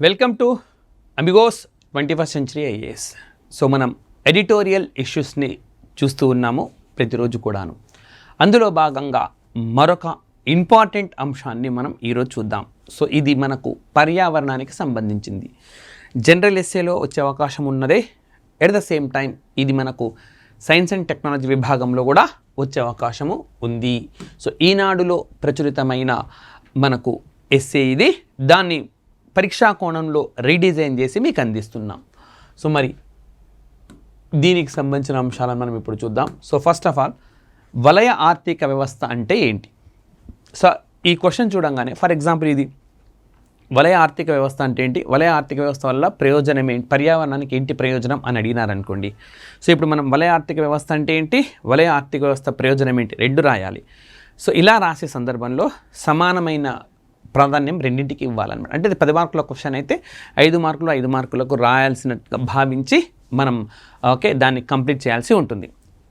Welcome to Amigos 21st century IAS. So మనం editorial ఇష్యూస్ని చూస్తూ ఉన్నాము ప్రతిరోజు కూడాను. అందులో భాగంగా మరొక ఇంపార్టెంట్ అంశాన్ని మనం ఈరోజు చూద్దాం. సో ఇది మనకు పర్యావరణానికి సంబంధించింది. జనరల్ ఎస్సేలో వచ్చే అవకాశం ఉన్నదే. ఎట్ ద సేమ్ టైం ఇది మనకు సైన్స్ అండ్ టెక్నాలజీ విభాగంలో కూడా వచ్చే అవకాశము ఉంది. సో ఈనాడులో ప్రచురితమైన మనకు ఎస్సే ఇది. దాన్ని పరీక్షా కోణంలో రీడిజైన్ చేసి మీకు అందిస్తున్నాం. సో మరి దీనికి సంబంధించిన అంశాలను మనం ఇప్పుడు చూద్దాం. సో ఫస్ట్ ఆఫ్ ఆల్, వలయ ఆర్థిక వ్యవస్థ అంటే ఏంటి? సో ఈ క్వశ్చన్ చూడంగానే, ఫర్ ఎగ్జాంపుల్ ఇది వలయ ఆర్థిక వ్యవస్థ అంటే ఏంటి, వలయ ఆర్థిక వ్యవస్థ వల్ల ప్రయోజనం ఏంటి, పర్యావరణానికి ఏంటి ప్రయోజనం అని అడిగినారనుకోండి. సో ఇప్పుడు మనం వలయ ఆర్థిక వ్యవస్థ అంటే ఏంటి, వలయ ఆర్థిక వ్యవస్థ ప్రయోజనం ఏంటి, రెండు రాయాలి. సో ఇలా రాసే సందర్భంలో సమానమైన ప్రాధాన్యం రెండింటికి ఇవ్వాలన్నమాట. అంటే ఇది 10 మార్కుల క్వశ్చన్ అయితే 5 మార్కులు 5 మార్కులకు రాయాల్సినట్టుగా భావించి మనం దాన్ని కంప్లీట్ చేయాల్సి ఉంటుంది.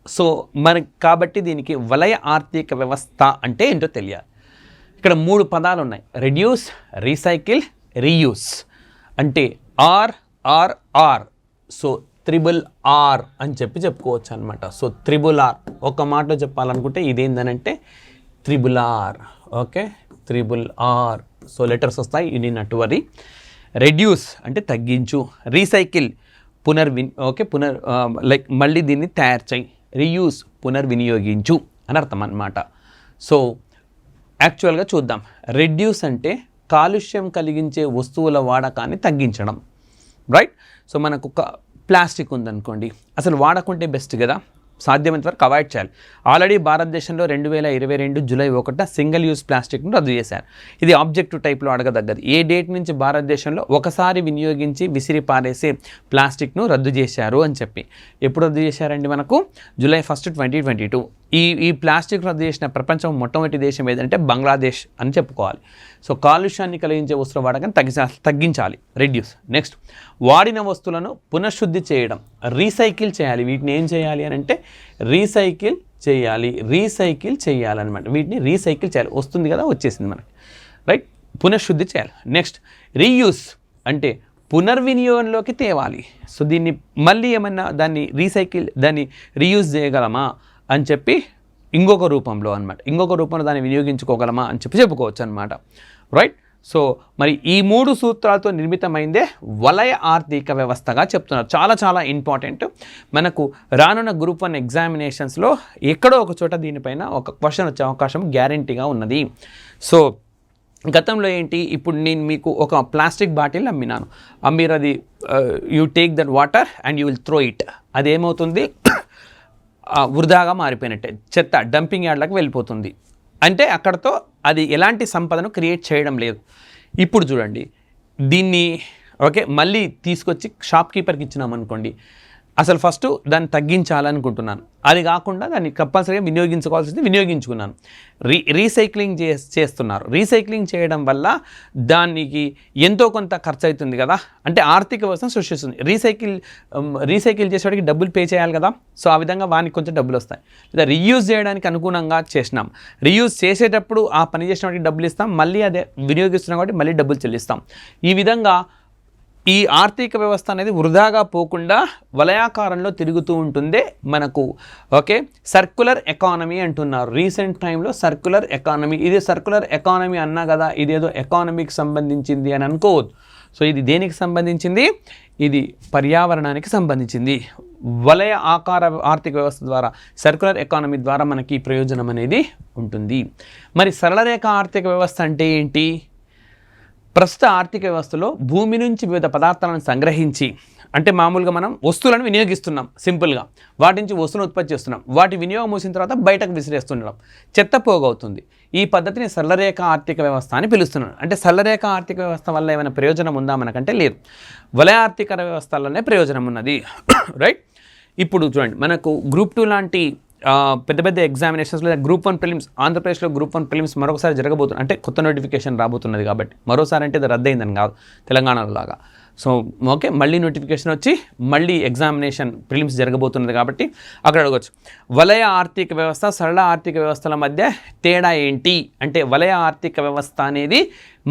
సో మరి కాబట్టి దీనికి వలయ ఆర్థిక వ్యవస్థ అంటే ఏంటో తెలియాలి. ఇక్కడ 3 పదాలు ఉన్నాయి: రెడ్యూస్, రీసైకిల్, రీయూస్. అంటే ఆర్. సో RRR అని చెప్పుకోవచ్చు అనమాట. సో RRR ఒక మాటలో చెప్పాలనుకుంటే ఇదేందనంటే RRR. Okay, RRR. So letters వస్తాయి, you need not to worry. Reduce అంటే తగ్గించు, రీసైకిల్ లైక్ మళ్ళీ దీన్ని తయారు చేయి, రీయూస్ పునర్వినియోగించు అని అర్థం అన్నమాట. సో యాక్చువల్గా చూద్దాం. రెడ్యూస్ అంటే కాలుష్యం కలిగించే వస్తువుల వాడకాన్ని తగ్గించడం, రైట్? సో మనకు ఒక ప్లాస్టిక్ ఉందనుకోండి, అసలు వాడకుంటే బెస్ట్ కదా, సాధ్యమైనంత వరకు అవాయిడ్ చేయాలి. ఆల్రెడీ భారతదేశంలో 2022 జూలై 1 సింగిల్ యూజ్ ప్లాస్టిక్ను రద్దు చేశారు. ఇది ఆబ్జెక్టివ్ టైప్లో అడగదగ్గది. ఏ డేట్ నుంచి భారతదేశంలో ఒకసారి వినియోగించి విసిరి పారేసే ప్లాస్టిక్ను రద్దు చేశారు అని చెప్పి. ఎప్పుడు రద్దు చేశారండి? మనకు July 1, 2022. ఈ ప్లాస్టిక్ రద్దు చేసిన ప్రపంచం మొట్టమొదటి దేశం ఏదంటే బంగ్లాదేశ్ అని చెప్పుకోవాలి. సో కాలుష్యాన్ని కలిగించే వస్తువుల వాడకాన్ని తగ్గించాలి, రెడ్యూస్. నెక్స్ట్, వాడిన వస్తువులను పునఃశుద్ధి చేయడం, రీసైకిల్ చేయాలి. వీటిని ఏం చేయాలి అని అంటే రీసైకిల్ చేయాలన్నమాట. వీటిని రీసైకిల్ చేయాలి. వస్తుంది కదా, వచ్చేసింది మనకి, రైట్? పునఃశుద్ధి చేయాలి. నెక్స్ట్, రీయూస్ అంటే పునర్వినియోగంలోకి తేవాలి. సో దీన్ని మళ్ళీ ఏమన్నా దాన్ని రీయూజ్ చేయగలమా అని చెప్పి ఇంకొక రూపంలో దాన్ని వినియోగించుకోగలమా అని చెప్పుకోవచ్చు అనమాట, రైట్? సో మరి ఈ 3 సూత్రాలతో నిర్మితమైందే వలయ ఆర్థిక వ్యవస్థగా చెప్తున్నారు. చాలా చాలా ఇంపార్టెంట్. మనకు రానున్న గ్రూప్ 1 ఎగ్జామినేషన్స్లో ఎక్కడో ఒక చోట దీనిపైన ఒక క్వశ్చన్ వచ్చే అవకాశం గ్యారంటీగా ఉన్నది. సో గతంలో ఏంటి, ఇప్పుడు నేను మీకు ఒక ప్లాస్టిక్ బాటిల్ అమ్మినాను, మీరు అది you take that water and you will throw it. అదేమవుతుంది, వృధాగా మారిపోయినట్టే, చెత్త డంపింగ్ యార్డ్లకు వెళ్ళిపోతుంది. అంటే అక్కడతో అది ఎలాంటి సంపదను క్రియేట్ చేయడం లేదు. ఇప్పుడు చూడండి, దీన్ని మళ్ళీ తీసుకొచ్చి షాప్ కీపర్కి ఇచ్చినామనుకోండి, అసలు ఫస్ట్ దాన్ని తగ్గించాలనుకుంటున్నాను, అది కాకుండా దాన్ని కంపల్సరీగా వినియోగించుకున్నాను. రీసైక్లింగ్ చేస్తున్నారు. రీసైక్లింగ్ చేయడం వల్ల దానికి ఎంతో కొంత ఖర్చు అవుతుంది కదా, అంటే ఆర్థిక వ్యవస్థను సృష్టిస్తుంది. రీసైకిల్ చేసేవాడికి డబ్బులు పే చేయాలి కదా, సో ఆ విధంగా వానికి కొంచెం డబ్బులు వస్తాయి. లేదా రీయూజ్ చేయడానికి అనుగుణంగా చేసినాం, రీయూజ్ చేసేటప్పుడు ఆ పని చేసిన వాడికి డబ్బులు ఇస్తాం, మళ్ళీ అదే వినియోగిస్తున్నాం కాబట్టి మళ్ళీ డబ్బులు చెల్లిస్తాం. ఈ విధంగా ఈ ఆర్థిక వ్యవస్థ అనేది వృధాగా పోకుండా వలయాకారంలో తిరుగుతూ ఉంటుందే మనకు సర్క్యులర్ ఎకానమీ అంటున్నారు. రీసెంట్ టైంలో సర్క్యులర్ ఎకానమీ, ఇది సర్క్యులర్ ఎకానమీ అన్నా కదా, ఇదేదో ఎకానమీకి సంబంధించింది అని అనుకోవద్దు. సో ఇది దేనికి సంబంధించింది? ఇది పర్యావరణానికి సంబంధించింది. వలయ ఆకార ఆర్థిక వ్యవస్థ ద్వారా, సర్క్యులర్ ఎకానమీ ద్వారా మనకి ప్రయోజనం అనేది ఉంటుంది. మరి సరళరేఖ ఆర్థిక వ్యవస్థ అంటే ఏంటి? ప్రస్తుత ఆర్థిక వ్యవస్థలో భూమి నుంచి వివిధ పదార్థాలను సంగ్రహించి, అంటే మామూలుగా మనం వస్తువులను వినియోగిస్తున్నాం, సింపుల్గా వాటి నుంచి వస్తువులను ఉత్పత్తి చేస్తున్నాం, వాటి వినియోగం మూసిన తర్వాత బయటకు విసిరేస్తుండడం, చెత్త పోగవుతుంది. ఈ పద్ధతిని సరళరేఖ ఆర్థిక వ్యవస్థ అని పిలుస్తున్నాను. అంటే సరళరేఖ ఆర్థిక వ్యవస్థ వల్ల ఏమైనా ప్రయోజనం ఉందా మనకంటే లేదు, వలయ ఆర్థిక వ్యవస్థలోనే ప్రయోజనం ఉన్నది, రైట్? ఇప్పుడు చూడండి, మనకు గ్రూప్ 2 లాంటి పెద్ద పెద్ద ఎగ్జామినేషన్స్లో గ్రూప్ 1 ప్రిలిమ్స్, ఆంధ్రప్రదేశ్లో గ్రూప్ 1 ప్రిలిమ్స్ మరొకసారి జరగబోతుంది. అంటే కొత్త నోటిఫికేషన్ రాబోతున్నది కాబట్టి, మరోసారి అంటే అది రద్దయిందని కాదు, తెలంగాణలో లాగా. సో మళ్ళీ నోటిఫికేషన్ వచ్చి మళ్ళీ ఎగ్జామినేషన్ ప్రిలిమ్స్ జరగబోతున్నది కాబట్టి అక్కడ అడగవచ్చు, వలయ ఆర్థిక వ్యవస్థ సరళ ఆర్థిక వ్యవస్థల మధ్య తేడా ఏంటి అంటే, వలయ ఆర్థిక వ్యవస్థ అనేది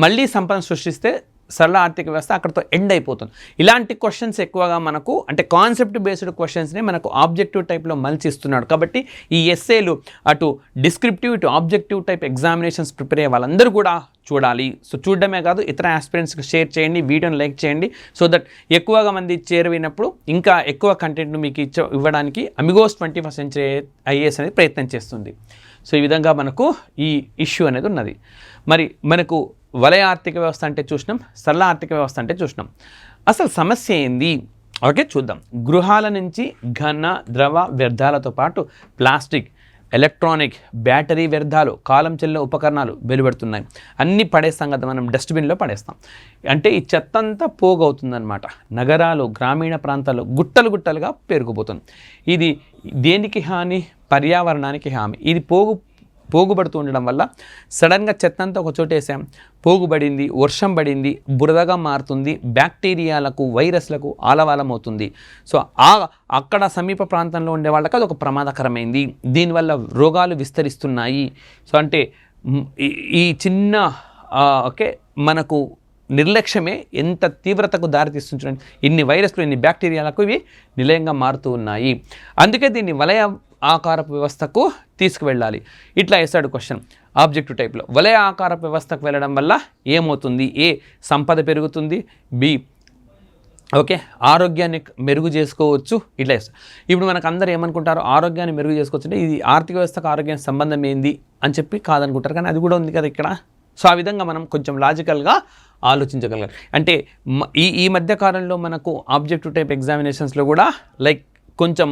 మళ్ళీ సంపద సృష్టిస్తే సరళ ఆర్థిక వ్యవస్థ అక్కడితో ఎండ్ అయిపోతుంది. ఇలాంటి క్వశ్చన్స్ ఎక్కువగా మనకు అంటే కాన్సెప్ట్ బేస్డ్ క్వశ్చన్స్ని మనకు ఆబ్జెక్టివ్ టైప్లో మలిచిస్తున్నాడు. కాబట్టి ఈ ఎస్ఏలు అటు డిస్క్రిప్టివ్ ఇటు ఆబ్జెక్టివ్ టైప్ ఎగ్జామినేషన్స్ ప్రిపేర్ అయ్యే వాళ్ళందరూ కూడా చూడాలి. సో చూడడమే కాదు ఇతర ఆస్పిరెంట్స్కి షేర్ చేయండి, వీడియోని లైక్ చేయండి. సో దట్ ఎక్కువగా మంది చేరువైనప్పుడు ఇంకా ఎక్కువ కంటెంట్ను మీకు ఇవ్వడానికి అమిగోస్ 21st Century IAS అనేది ప్రయత్నం చేస్తుంది. సో ఈ విధంగా మనకు ఈ ఇష్యూ అనేది ఉన్నది. మరి మనకు వలయ ఆర్థిక వ్యవస్థ అంటే చూసినాం, సరళ ఆర్థిక వ్యవస్థ అంటే చూసినాం. అసలు సమస్య ఏంది ఓకే చూద్దాం. గృహాల నుంచి ఘన ద్రవ వ్యర్థాలతో పాటు ప్లాస్టిక్, ఎలక్ట్రానిక్, బ్యాటరీ వ్యర్థాలు, కాలం చెల్లిన ఉపకరణాలు వెలువడుతున్నాయి. అన్నీ పడేస్తాం కదా మనం, డస్ట్బిన్లో పడేస్తాం. అంటే ఈ చెత్త అంతా పోగవుతుందన్నమాట. నగరాలు, గ్రామీణ ప్రాంతాల్లో గుట్టలు గుట్టలుగా పెరిగిపోతుంది. ఇది దేనికి హాని? పర్యావరణానికి హామీ. ఇది పోగుబడుతూ ఉండడం వల్ల సడన్గా చెత్త అంతా ఒక చోట వేసాం, పోగుబడింది, వర్షం పడింది, బురదగా మారుతుంది, బ్యాక్టీరియాలకు, వైరస్లకు ఆలవాలం అవుతుంది. సో అక్కడ సమీప ప్రాంతంలో ఉండే వాళ్ళకి అది ఒక ప్రమాదకరమైంది. దీనివల్ల రోగాలు విస్తరిస్తున్నాయి. సో అంటే ఈ చిన్న ఓకే మనకు నిర్లక్ష్యమే ఎంత తీవ్రతకు దారితీస్తుంది చూడండి. ఇన్ని వైరస్లు, ఇన్ని బ్యాక్టీరియాలకు ఇవి నిలయంగా మారుతూ ఉన్నాయి. అందుకే దీన్ని వలయ ఆకారపు వ్యవస్థకు తీసుకువెళ్ళాలి. ఇట్లా వేస్తాడు క్వశ్చన్ ఆబ్జెక్టివ్ టైప్లో. వలయ ఆకారపు వ్యవస్థకు వెళ్ళడం వల్ల ఏమవుతుంది? ఏ సంపద పెరుగుతుంది, బి ఓకే ఆరోగ్యాన్ని మెరుగు చేసుకోవచ్చు. ఇట్లా వేస్తాడు. ఇప్పుడు మనకు అందరూ ఏమనుకుంటారు? ఆరోగ్యాన్ని మెరుగు చేసుకోవచ్చు అంటే ఇది ఆర్థిక వ్యవస్థకు ఆరోగ్యానికి సంబంధం ఏంది అని చెప్పి కాదనుకుంటారు. కానీ అది కూడా ఉంది కదా ఇక్కడ. సో ఆ విధంగా మనం కొంచెం లాజికల్గా ఆలోచించగలగాలి. అంటే ఈ మధ్య కాలంలో మనకు ఆబ్జెక్టివ్ టైప్ ఎగ్జామినేషన్స్లో కూడా లైక్ కొంచెం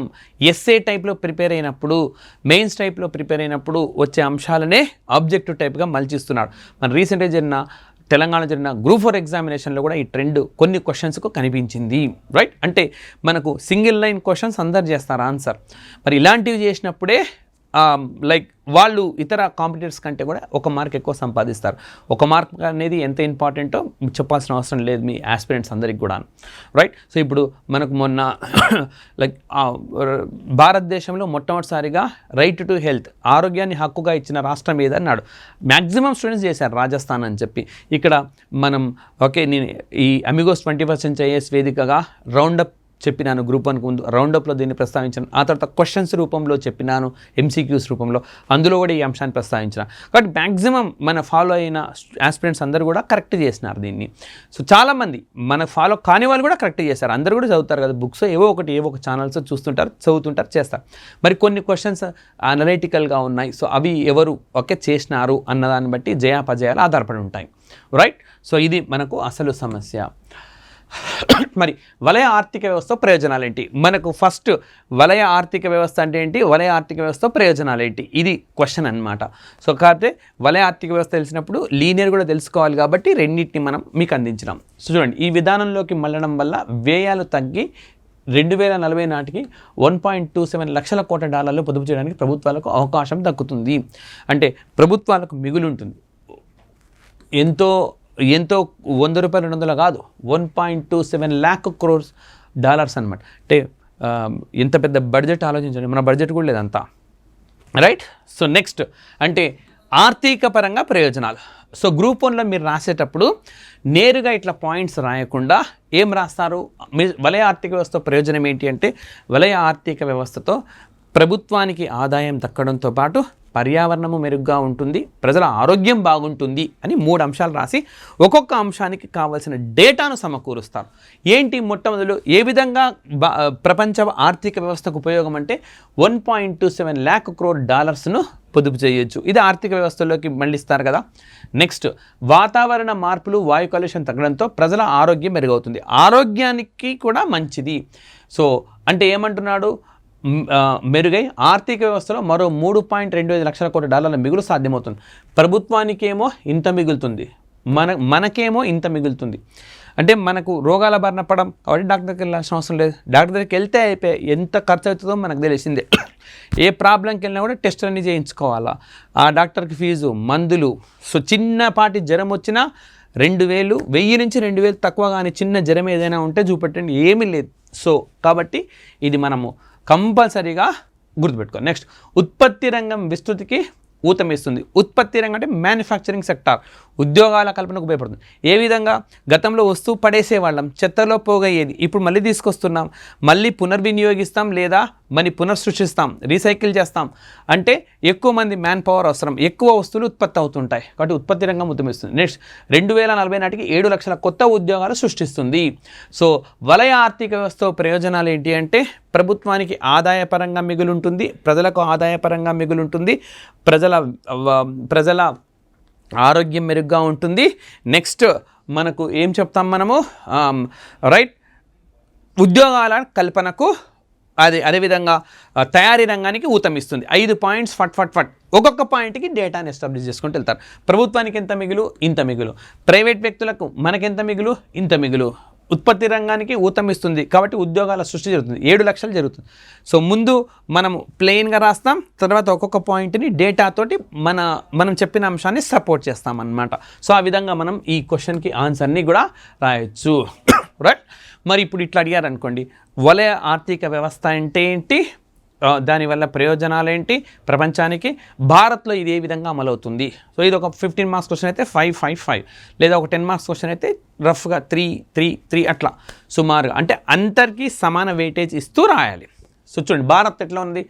ఎస్ఏ టైప్లో ప్రిపేర్ అయినప్పుడు, మెయిన్స్ టైప్లో ప్రిపేర్ అయినప్పుడు వచ్చే అంశాలనే ఆబ్జెక్టివ్ టైప్గా మలిచిస్తున్నాడు. మన రీసెంట్గా తెలంగాణ జరిగిన గ్రూప్ 4 ఎగ్జామినేషన్లో కూడా ఈ ట్రెండ్ కొన్ని క్వశ్చన్స్కు కనిపించింది. రైట్? అంటే మనకు సింగిల్ లైన్ క్వశ్చన్స్ అందరు చేస్తారు ఆన్సర్. మరి ఇలాంటివి చేసినప్పుడే లైక్ వాళ్ళు ఇతర కాంపిటీటర్స్ కంటే కూడా 1 మార్క్ ఎక్కువ సంపాదిస్తారు. 1 మార్క్ అనేది ఎంత ఇంపార్టెంటో చెప్పాల్సిన అవసరం లేదు మీ ఆస్పిరెంట్స్ అందరికి కూడా. రైట్? సో ఇప్పుడు మనకు మొన్న లైక్ భారతదేశంలో మొట్టమొదటిసారిగా రైట్ టు హెల్త్, ఆరోగ్యాన్ని హక్కుగా ఇచ్చిన రాష్ట్రం ఏదన్నాడు. మ్యాక్సిమం స్టూడెంట్స్ చేశారు రాజస్థాన్ అని చెప్పి. ఇక్కడ మనం ఓకే నేను ఈ అమిగోస్ 21st Century IAS వేదికగా రౌండప్ చెప్పినాను. గ్రూప్ 1 ముందు రౌండప్లో దీన్ని ప్రస్తావించాను. ఆ తర్వాత క్వశ్చన్స్ రూపంలో చెప్పినాను, MCQs రూపంలో, అందులో కూడా ఈ అంశాన్ని ప్రస్తావించిన. కాబట్టి మ్యాక్సిమం మన ఫాలో అయిన ఆస్పిరెంట్స్ అందరూ కూడా కరెక్ట్ చేసినారు దీన్ని. సో చాలామంది మన ఫాలో కాని వాళ్ళు కూడా కరెక్ట్ చేశారు. అందరూ కూడా చదువుతారు కదా బుక్స్, ఏవో ఒక ఛానల్స్ చూస్తుంటారు, చదువుతుంటారు, చేస్తారు. మరి కొన్ని క్వశ్చన్స్ అనలైటికల్గా ఉన్నాయి. సో అవి ఎవరు ఓకే చేసినారు అన్నదాన్ని బట్టి జయాపజయాలు ఆధారపడి ఉంటాయి. రైట్? సో ఇది మనకు అసలు సమస్య. మరి వలయ ఆర్థిక వ్యవస్థ ప్రయోజనాలు ఏంటి? మనకు ఫస్ట్ వలయ ఆర్థిక వ్యవస్థ అంటే ఏంటి, వలయ ఆర్థిక వ్యవస్థ ప్రయోజనాలు ఏంటి, ఇది క్వశ్చన్ అన్నమాట. సో కాబట్టి వలయ ఆర్థిక వ్యవస్థ తెలిసినప్పుడు లీనియర్ కూడా తెలుసుకోవాలి. కాబట్టి రెండింటిని మనం మీకు అందించినాం. సో చూడండి, ఈ విధానంలోకి మళ్ళడం వల్ల వ్యయాలు తగ్గి 2040 నాటికి $1.27 లక్షల కోట్ల పొదుపు చేయడానికి ప్రభుత్వాలకు అవకాశం దక్కుతుంది. అంటే ప్రభుత్వాలకు మిగులు ఉంటుంది. ఎంతో $100 200 కాదు, $1.27 lakh crores అనమాట. అంటే ఎంత పెద్ద బడ్జెట్ ఆలోచించండి. మన బడ్జెట్ కూడా లేదంతా. రైట్? సో నెక్స్ట్ అంటే ఆర్థిక పరంగా ప్రయోజనాలు. సో గ్రూప్ 1లో మీరు రాసేటప్పుడు నేరుగా ఇట్లా పాయింట్స్ రాయకుండా ఏం రాస్తారు? వలయ ఆర్థిక వ్యవస్థ ప్రయోజనం ఏంటి అంటే, వలయ ఆర్థిక వ్యవస్థతో ప్రభుత్వానికి ఆదాయం దక్కడంతో పాటు పర్యావరణము మెరుగ్గా ఉంటుంది, ప్రజల ఆరోగ్యం బాగుంటుంది అని 3 అంశాలు రాసి ఒక్కొక్క అంశానికి కావాల్సిన డేటాను సమకూరుస్తారు. ఏంటి మొట్టమొదలు ఏ విధంగా ప్రపంచ ఆర్థిక వ్యవస్థకు ఉపయోగం అంటే $1.27 lakh crore పొదుపు చేయొచ్చు. ఇది ఆర్థిక వ్యవస్థలోకి మళ్ళిస్తారు కదా. నెక్స్ట్ వాతావరణ మార్పులు, వాయు కాలుష్యం తగ్గడంతో ప్రజల ఆరోగ్యం మెరుగవుతుంది, ఆరోగ్యానికి కూడా మంచిది. సో అంటే ఏమంటున్నాడు? మెరుగై ఆర్థిక వ్యవస్థలో మరో $3.25 లక్షల కోట్ల మిగులు సాధ్యమవుతుంది. ప్రభుత్వానికేమో ఇంత మిగులుతుంది, మనకేమో ఇంత మిగులుతుంది. అంటే మనకు రోగాల బారిన పడం కాబట్టి డాక్టర్ దగ్గరికి వెళ్ళాల్సిన అవసరం లేదు. డాక్టర్ దగ్గరికి వెళ్తే అయిపోయి ఎంత ఖర్చు అవుతుందో మనకు తెలిసిందే. ఏ ప్రాబ్లంకి వెళ్ళినా కూడా టెస్టులన్నీ చేయించుకోవాలా, ఆ డాక్టర్కి ఫీజు, మందులు. సో చిన్నపాటి జ్వరం వచ్చినా 2000, 1000 నుంచి 2000 తక్కువ. కానీ చిన్న జ్వరం ఏదైనా ఉంటే చూపెట్టండి, ఏమీ లేదు. సో కాబట్టి ఇది మనము కంపల్సరీగా గుర్తుపెట్టుకోవాలి. నెక్స్ట్ ఉత్పత్తి రంగం విస్తృతికి ఊతమిస్తుంది. ఉత్పత్తి రంగం అంటే మ్యానుఫ్యాక్చరింగ్ సెక్టార్, ఉద్యోగాల కల్పనకు ఉపయోగపడుతుంది. ఏ విధంగా గతంలో వస్తువు పడేసేవాళ్ళం, చెత్తలో పోగయ్యేది, ఇప్పుడు మళ్ళీ తీసుకొస్తున్నాం, మళ్ళీ పునర్వినియోగిస్తాం లేదా మళ్ళీ పునఃసృష్టిస్తాం, రీసైకిల్ చేస్తాం. అంటే ఎక్కువ మంది మ్యాన్ పవర్ అవసరం, ఎక్కువ వస్తువులు ఉత్పత్తి అవుతుంటాయి కాబట్టి ఉత్పత్తి రంగం ఉత్తమిస్తుంది. నెక్స్ట్ 2040 నాటికి 7 లక్షల కొత్త ఉద్యోగాలు సృష్టిస్తుంది. సో వలయ ఆర్థిక వ్యవస్థ ప్రయోజనాలు ఏంటి అంటే ప్రభుత్వానికి ఆదాయపరంగా మిగులుంటుంది, ప్రజలకు ఆదాయపరంగా మిగులుంటుంది, ప్రజల ఆరోగ్యం మెరుగ్గా ఉంటుంది. నెక్స్ట్ మనకు ఏం చెప్తాం మనము, రైట్, ఉద్యోగాల కల్పనకు అదేవిధంగా తయారీ రంగానికి ఊతమిస్తుంది. 5 పాయింట్స్ ఫట్ ఒక్కొక్క పాయింట్కి డేటాని ఎస్టాబ్లిష్ చేసుకుంటూ వెళ్తారు. ప్రభుత్వానికి ఎంత మిగులు, ఇంత మిగులు, ప్రైవేట్ వ్యక్తులకు మనకెంత మిగులు, ఇంత మిగులు, ఉత్పత్తి రంగానికి ఊతమిస్తుంది కాబట్టి ఉద్యోగాల సృష్టి జరుగుతుంది. 7 లక్షలు జరుగుతుంది. సో ముందు మనము ప్లెయిన్గా రాస్తాం, తర్వాత ఒక్కొక్క పాయింట్ని డేటాతోటి మనం చెప్పిన అంశాన్ని సపోర్ట్ చేస్తాం అన్నమాట. సో ఆ విధంగా మనం ఈ క్వశ్చన్కి ఆన్సర్ని కూడా రాయొచ్చు. రైట్, మరి ఇప్పుడు ఇట్లా అడిగారు అనుకోండి, వలయ ఆర్థిక వ్యవస్థ అంటే ఏంటి, దానివల్ల ప్రయోజనాలు ఏంటి, ప్రపంచానికి భారత్లో ఇది ఏ విధంగా అమలవుతుంది. సో ఇది ఒక 15 మార్క్స్ క్వశ్చన్ అయితే 5, 5, 5, లేదా ఒక 10 మార్క్స్ క్వశ్చన్ అయితే రఫ్గా 3, 3, 3 అట్లా సుమారుగా, అంటే అందరికీ సమాన వెయిటేజ్ ఇస్తూ రాయాలి. సో చూడండి భారత్ ఎట్లా ఉంది,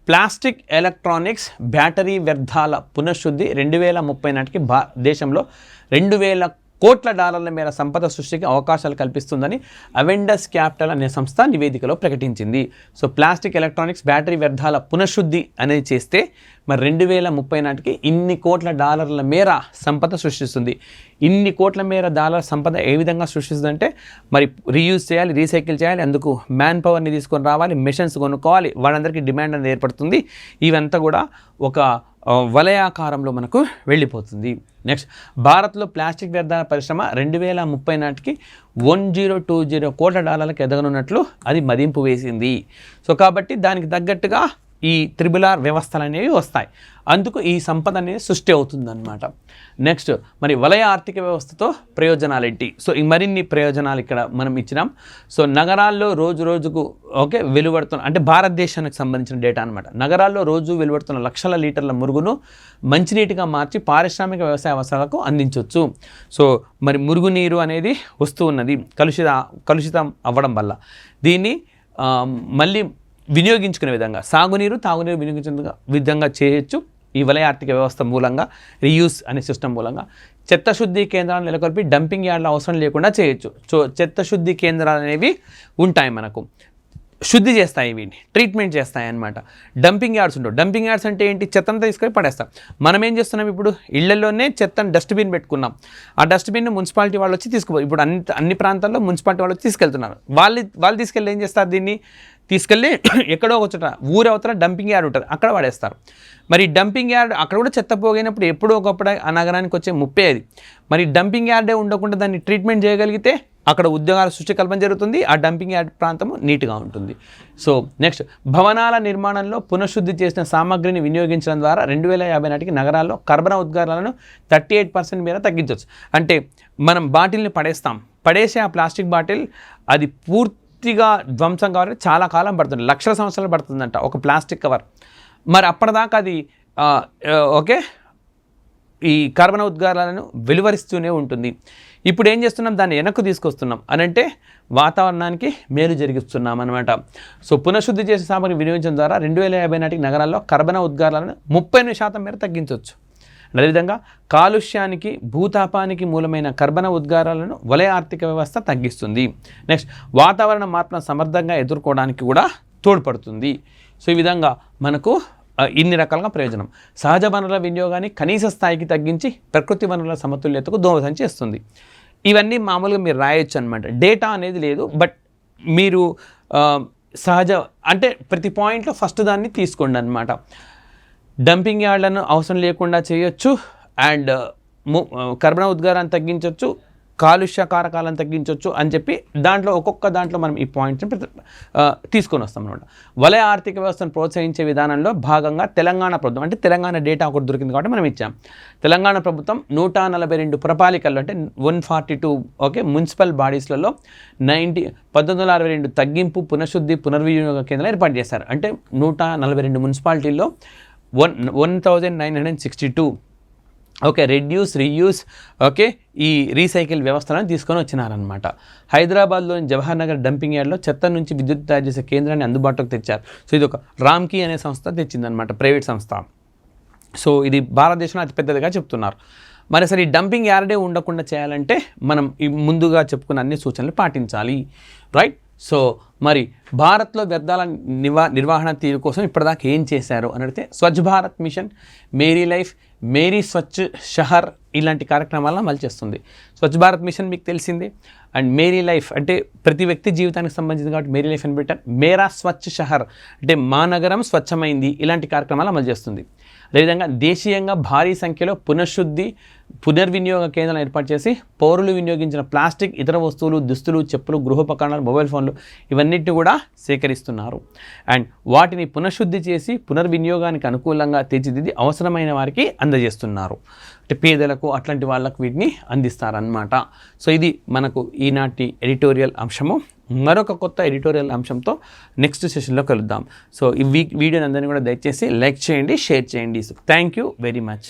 ప్లాస్టిక్, ఎలక్ట్రానిక్స్, బ్యాటరీ వ్యర్థాల పునఃశుద్ధి 2030 నాటికి దేశంలో 2000 కోట్ల డాలర్ల మేర సంపద సృష్టికి అవకాశాలు కల్పిస్తుందని అవెండస్ క్యాపిటల్ అనే సంస్థ నివేదికలో ప్రకటించింది. సో ప్లాస్టిక్, ఎలక్ట్రానిక్స్, బ్యాటరీ వ్యర్థాల పునఃశుద్ధి అనేది చేస్తే మరి 2030 నాటికి ఇన్ని కోట్ల డాలర్ల మేర సంపద సృష్టిస్తుంది. ఇన్ని కోట్ల మేర డాలర్ సంపద ఏ విధంగా సృష్టిస్తుందంటే మరి రీయూజ్ చేయాలి, రీసైకిల్ చేయాలి, అందుకు మ్యాన్ పవర్ని తీసుకొని రావాలి, మెషిన్స్ కొనుక్కోవాలి, వాళ్ళందరికీ డిమాండ్ అనేది ఏర్పడుతుంది. ఇవంతా కూడా ఒక వలయాకారంలో మనకు వెళ్ళిపోతుంది. నెక్స్ట్ భారత్లో ప్లాస్టిక్ వ్యర్థాల పరిశ్రమ 2030 నాటికి 1020 కోట్ల డాలర్లకు ఎదగనున్నట్లు అది మదింపు వేసింది. సో కాబట్టి దానికి తగ్గట్టుగా ఈ RRR వ్యవస్థలు అనేవి వస్తాయి, అందుకు ఈ సంపద అనేది సృష్టి అవుతుందన్నమాట. నెక్స్ట్ మరి వలయ ఆర్థిక వ్యవస్థతో ప్రయోజనాలు ఏంటి. సో ఈ మరిన్ని ప్రయోజనాలు ఇక్కడ మనం ఇచ్చినాం. సో నగరాల్లో రోజుకు వెలువడుతున్న, అంటే భారతదేశానికి సంబంధించిన డేటా అనమాట, నగరాల్లో రోజు వెలువడుతున్న లక్షల లీటర్ల మురుగును మంచినీటిగా మార్చి పారిశ్రామిక వ్యవసాయ అవసరాలకు అందించవచ్చు. సో మరి మురుగునీరు అనేది వస్తూ ఉన్నది కలుషితం అవ్వడం వల్ల, దీన్ని మళ్ళీ వినియోగించుకునే విధంగా సాగునీరు, తాగునీరు వినియోగించే విధంగా చేయొచ్చు ఈ వలయ ఆర్థిక వ్యవస్థ మూలంగా, రీయూస్ అనే సిస్టమ్ మూలంగా. చెత్త శుద్ధి కేంద్రాలను నెలకొల్పి డంపింగ్ యార్డ్ల అవసరం లేకుండా చేయొచ్చు. సో చెత్త శుద్ధి కేంద్రాలు అనేవి ఉంటాయి, మనకు శుద్ధి చేస్తాయి, వీటిని ట్రీట్మెంట్ చేస్తాయి అన్నమాట. డంపింగ్ యార్డ్స్ ఉండవు. డంపింగ్ యార్డ్స్ అంటే ఏంటి, చెత్తను తీసుకొని పడేస్తాం. మనం ఏం చేస్తున్నాం, ఇప్పుడు ఇళ్లలోనే చెత్తను డస్ట్బిన్ పెట్టుకున్నాం, ఆ డస్ట్బిన్ మున్సిపాలిటీ వాళ్ళు వచ్చి తీసుకుపోయి, ఇప్పుడు అన్ని ప్రాంతాల్లో మున్సిపాలిటీ వాళ్ళు వచ్చి తీసుకెళ్తున్నారు. వాళ్ళు తీసుకెళ్ళి ఏం చేస్తారు, దీన్ని తీసుకెళ్ళి ఎక్కడో వచ్చట ఊరు అవతల డంపింగ్ యార్డ్ ఉంటుంది, అక్కడ పడేస్తారు. మరి డంపింగ్ యార్డ్ అక్కడ కూడా చెత్త పోగైనప్పుడు ఎప్పుడో ఒకప్పుడు ఆ నగరానికి వచ్చే ముప్పే అది. మరి డంపింగ్ యార్డే ఉండకుండా దాన్ని ట్రీట్మెంట్ చేయగలిగితే అక్కడ ఉద్యోగాల సృష్టి కల్పన జరుగుతుంది, ఆ డంపింగ్ యార్డ్ ప్రాంతము నీట్గా ఉంటుంది. సో నెక్స్ట్ భవనాల నిర్మాణంలో పునఃశుద్ధి చేసిన సామగ్రిని వినియోగించడం ద్వారా 2050 నాటికి నగరాల్లో కర్బన ఉద్గారాలను 38% మేర తగ్గించవచ్చు. అంటే మనం బాటిల్ని పడేసే ఆ ప్లాస్టిక్ బాటిల్ అది పూర్తిగా ధ్వంసం కావాలంటే చాలా కాలం పడుతుంది, లక్షల సంవత్సరాలు పడుతుందంట ఒక ప్లాస్టిక్ కవర్. మరి అప్పటిదాకా అది ఈ కర్బన ఉద్గారాలను వెలువరిస్తూనే ఉంటుంది. ఇప్పుడు ఏం చేస్తున్నాం, దాన్ని వెనక్కు తీసుకొస్తున్నాం అని అంటే వాతావరణానికి మేలు జరిగిస్తున్నాం అనమాట. సో పునఃశుద్ధి చేసే సామగ్రిని వినియోగించడం ద్వారా 2050 నాటికి నగరాల్లో కర్బన ఉద్గారాలను 38% మేర తగ్గించవచ్చు. అదేవిధంగా కాలుష్యానికి, భూతాపానికి మూలమైన కర్బన ఉద్గారాలను వలయ ఆర్థిక వ్యవస్థ తగ్గిస్తుంది. నెక్స్ట్ వాతావరణ మార్పులను సమర్థంగా ఎదుర్కోవడానికి కూడా తోడ్పడుతుంది. సో ఈ విధంగా మనకు ఇన్ని రకాలుగా ప్రయోజనం. సహజ వనరుల వినియోగాన్ని కనీస స్థాయికి తగ్గించి ప్రకృతి వనరుల సమతుల్యతకు దోహదం చేస్తుంది. ఇవన్నీ మామూలుగా మీరు రాయొచ్చు అనమాట, డేటా అనేది లేదు. బట్ మీరు అంటే ప్రతి పాయింట్లో ఫస్ట్ దాన్ని తీసుకోండి అనమాట. డంపింగ్ యార్డ్లను అవసరం లేకుండా చేయొచ్చు, అండ్ కర్బన ఉద్గారాన్ని తగ్గించవచ్చు, కాలుష్య కారకాలను తగ్గించవచ్చు అని చెప్పి ఒక్కొక్క దాంట్లో మనం ఈ పాయింట్స్ని తీసుకొని వస్తాం అనమాట. వలయ ఆర్థిక వ్యవస్థను ప్రోత్సహించే విధానంలో భాగంగా తెలంగాణ ప్రభుత్వం, అంటే తెలంగాణ డేటా ఒకటి దొరికింది కాబట్టి మనం ఇచ్చాం. తెలంగాణ ప్రభుత్వం 142 పురపాలికల్లో, అంటే 142 మున్సిపల్ బాడీస్లలో 1962 తగ్గింపు, పునఃశుద్ధి, పునర్వినియోగ కేంద్రాలు ఏర్పాటు చేశారు. అంటే 142 మున్సిపాలిటీల్లో 1962 ఓకే రెడ్యూస్ రీయూస్ ఓకే ఈ రీసైకిల్ వ్యవస్థలను తీసుకొని వచ్చినారనమాట. హైదరాబాద్లోని జవహర్ నగర్ డంపింగ్ యార్డ్లో చెత్త నుంచి విద్యుత్ తయారు చేసే కేంద్రాన్ని అందుబాటులోకి తెచ్చారు. సో ఇది ఒక రామ్కీ అనే సంస్థ తెచ్చిందనమాట, ప్రైవేట్ సంస్థ. సో ఇది భారతదేశంలో అతిపెద్దదిగా చెప్తున్నారు. మరి అసలు ఈ డంపింగ్ యార్డే ఉండకుండా చేయాలంటే మనం ఈ ముందుగా చెప్పుకున్న అన్ని సూచనలు పాటించాలి, రైట్. సో మరి భారత్లో వ్యర్థాల నిర్వహణ తీరు కోసం ఇప్పటిదాకా ఏం చేశారు అని అడిగితే స్వచ్ఛ భారత్ మిషన్, మేరీ లైఫ్, మేరీ స్వచ్ఛ షహర్ ఇలాంటి కార్యక్రమాలను అమలు చేస్తుంది. స్వచ్ఛ భారత్ మిషన్ మీకు తెలిసిందే. అండ్ మేరీ లైఫ్ అంటే ప్రతి వ్యక్తి జీవితానికి సంబంధించింది కాబట్టి మేరీ లైఫ్ అని పెట్టారు. మేరా స్వచ్ఛ షహర్ అంటే మా నగరం స్వచ్ఛమైంది, ఇలాంటి కార్యక్రమాలు అమలు చేస్తుంది. అదేవిధంగా దేశీయంగా భారీ సంఖ్యలో పునర్వినియోగ కేంద్రాలను ఏర్పాటు చేసి పౌరులు వినియోగించిన ప్లాస్టిక్, ఇతర వస్తువులు, దుస్తులు, చెప్పులు, గృహోపకరణాలు, మొబైల్ ఫోన్లు ఇవన్నిటిని కూడా సేకరిస్తున్నారు. అండ్ వాటిని పునఃశుద్ధి చేసి పునర్వినియోగానికి అనుకూలంగా తీర్చిదిద్ది అవసరమైన వారికి అందజేస్తున్నారు. అంటే పేదలకు అట్లాంటి వాళ్ళకు వీటిని అందిస్తారన్నమాట. సో ఇది మనకు ఈనాటి ఎడిటోరియల్ అంశము. మరొక కొత్త ఎడిటోరియల్ అంశంతో నెక్స్ట్ సెషన్లో కలుద్దాం. సో ఈ వీడియోని అందరినీ కూడా దయచేసి లైక్ చేయండి, షేర్ చేయండి. So thank you very much.